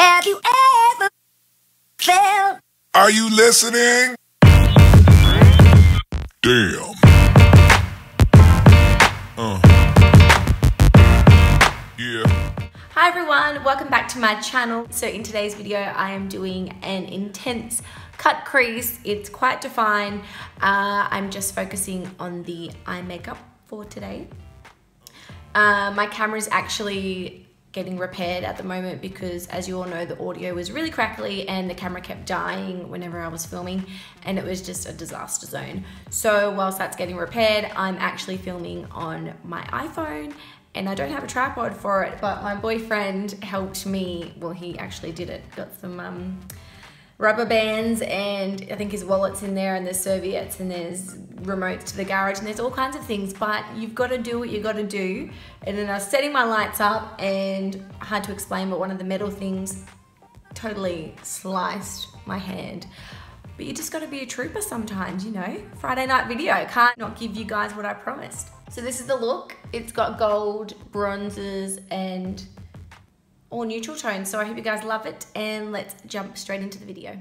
Have you ever felt? Are you listening? Damn. Yeah. Hi everyone, welcome back to my channel. So in today's video, I am doing an intense cut crease. It's quite defined. I'm just focusing on the eye makeup for today. My camera is actually getting repaired at the moment because, as you all know, the audio was really crackly and the camera kept dying whenever I was filming, and it was just a disaster zone. So whilst that's getting repaired, I'm actually filming on my iPhone, and I don't have a tripod for it, but my boyfriend helped me. Well, he actually did it. Got some rubber bands, and I think his wallet's in there, and there's serviettes, and there's remotes to the garage, and there's all kinds of things, but you've got to do what you got to do. And then I was setting my lights up, and I had to explain, but one of the metal things totally sliced my hand. But you just got to be a trooper sometimes, you know. Friday night video, can't not give you guys what I promised. So this is the look. It's got gold, bronzes, and all neutral tones. So I hope you guys love it, and let's jump straight into the video.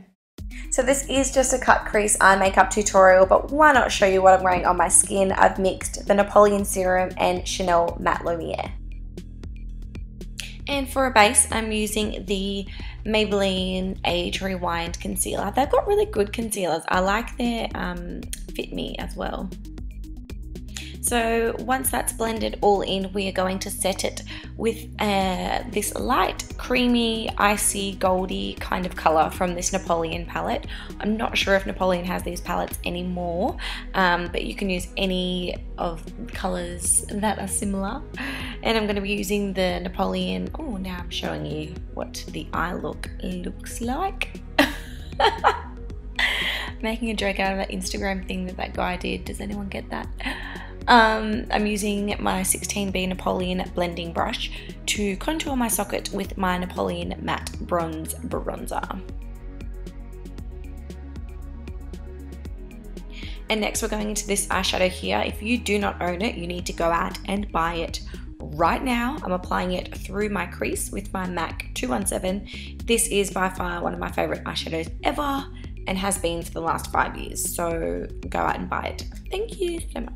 So this is just a cut crease eye makeup tutorial, but why not show you what I'm wearing on my skin? I've mixed the Napoleon Serum and Chanel Mat Lumiere. And for a base, I'm using the Maybelline Age Rewind Concealer. They've got really good concealers. I like their Fit Me as well. So once that's blended all in, we are going to set it with this light, creamy, icy, goldy kind of color from this Napoleon palette. I'm not sure if Napoleon has these palettes anymore, but you can use any of the colors that are similar. And I'm going to be using the Napoleon. Oh, now I'm showing you what the eye look looks like. Making a joke out of that Instagram thing that guy did. Does anyone get that? I'm using my 16B Napoleon blending brush to contour my socket with my Napoleon Matte Bronze Bronzer. And next we're going into this eyeshadow here. If you do not own it, you need to go out and buy it right now. I'm applying it through my crease with my MAC 217. This is by far one of my favorite eyeshadows ever and has been for the last 5 years. So go out and buy it. Thank you so much.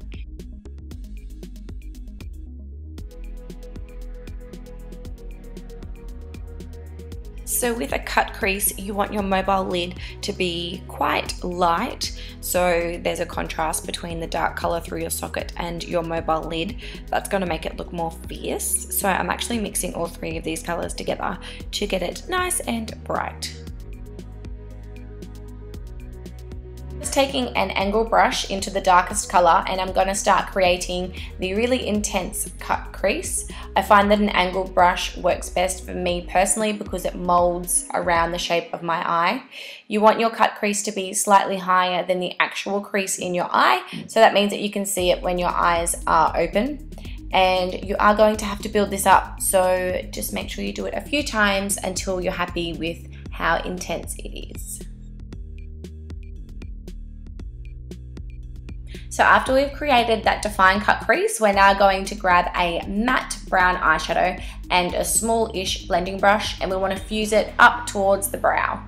So with a cut crease, you want your mobile lid to be quite light, so there's a contrast between the dark color through your socket and your mobile lid. That's going to make it look more fierce. So I'm actually mixing all three of these colors together to get it nice and bright. Just taking an angle brush into the darkest color, and I'm going to start creating the really intense cut crease. I find that an angle brush works best for me personally because it molds around the shape of my eye. You want your cut crease to be slightly higher than the actual crease in your eye, so that means that you can see it when your eyes are open. And you are going to have to build this up, so just make sure you do it a few times until you're happy with how intense it is. So after we've created that defined cut crease, we're now going to grab a matte brown eyeshadow and a small-ish blending brush, and we want to fuse it up towards the brow.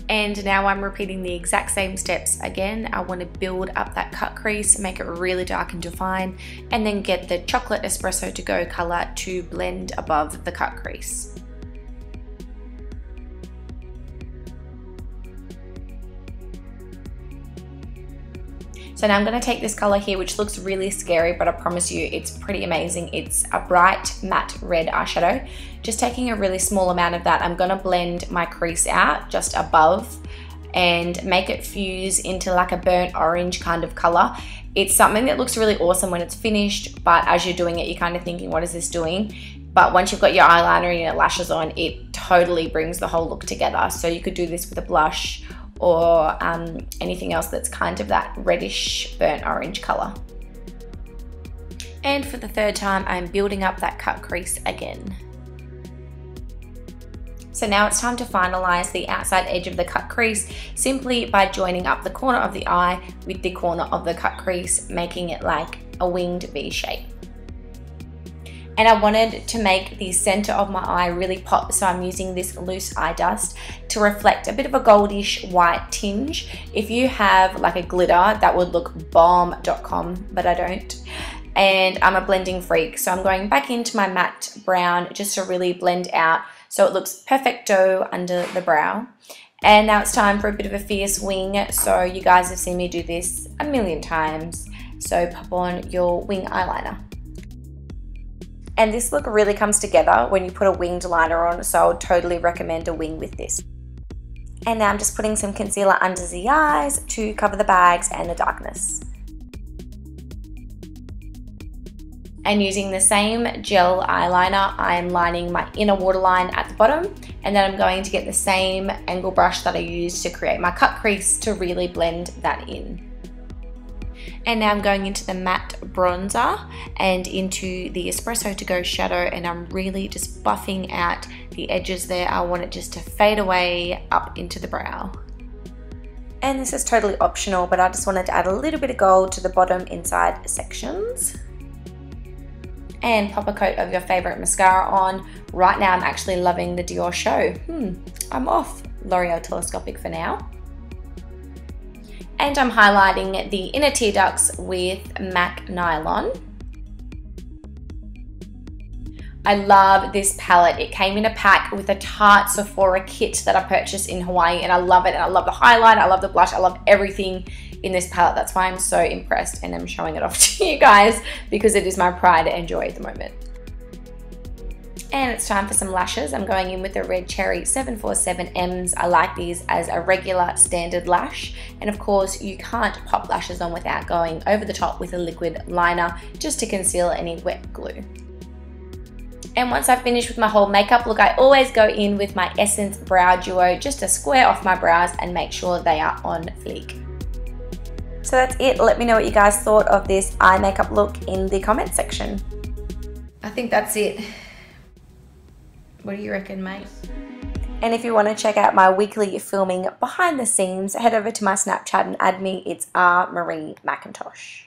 And now I'm repeating the exact same steps again. I want to build up that cut crease, make it really dark and defined, and then get the chocolate espresso to go color to blend above the cut crease. So now I'm going to take this color here, which looks really scary, but I promise you it's pretty amazing. It's a bright matte red eyeshadow. Just taking a really small amount of that, I'm going to blend my crease out just above and make it fuse into like a burnt orange kind of color. It's something that looks really awesome when it's finished, but as you're doing it, you're kind of thinking, what is this doing? But once you've got your eyeliner and your lashes on, it totally brings the whole look together. So you could do this with a blush or anything else that's kind of that reddish burnt orange color. And for the third time, I'm building up that cut crease again. So now it's time to finalize the outside edge of the cut crease simply by joining up the corner of the eye with the corner of the cut crease, making it like a winged V shape. And I wanted to make the center of my eye really pop, so I'm using this loose eye dust to reflect a bit of a goldish white tinge. If you have like a glitter, that would look bomb.com, but I don't. And I'm a blending freak, so I'm going back into my matte brown just to really blend out so it looks perfecto under the brow. And now it's time for a bit of a fierce wing. So you guys have seen me do this a million times. So pop on your wing eyeliner. And this look really comes together when you put a winged liner on, so I would totally recommend a wing with this. And now I'm just putting some concealer under the eyes to cover the bags and the darkness. And using the same gel eyeliner, I'm lining my inner waterline at the bottom, and then I'm going to get the same angle brush that I used to create my cut crease to really blend that in. And now I'm going into the matte bronzer and into the Espresso To Go shadow, and I'm really just buffing out the edges there. I want it just to fade away up into the brow. And this is totally optional, but I just wanted to add a little bit of gold to the bottom inside sections. And pop a coat of your favorite mascara on. Right now I'm actually loving the Dior Show. I'm off L'Oreal Telescopic for now. And I'm highlighting the inner tear ducts with MAC Nylon. I love this palette. It came in a pack with a Tarte Sephora kit that I purchased in Hawaii, and I love it. And I love the highlight, I love the blush, I love everything in this palette. That's why I'm so impressed, and I'm showing it off to you guys because it is my pride and joy at the moment. And it's time for some lashes. I'm going in with the Red Cherry 747Ms. I like these as a regular standard lash. And of course, you can't pop lashes on without going over the top with a liquid liner just to conceal any wet glue. And once I've finished with my whole makeup look, I always go in with my Essence Brow Duo just to square off my brows and make sure they are on fleek. So that's it. Let me know what you guys thought of this eye makeup look in the comment section. I think that's it. What do you reckon, mate? And if you want to check out my weekly filming behind the scenes, head over to my Snapchat and add me. It's Marie Macintosh.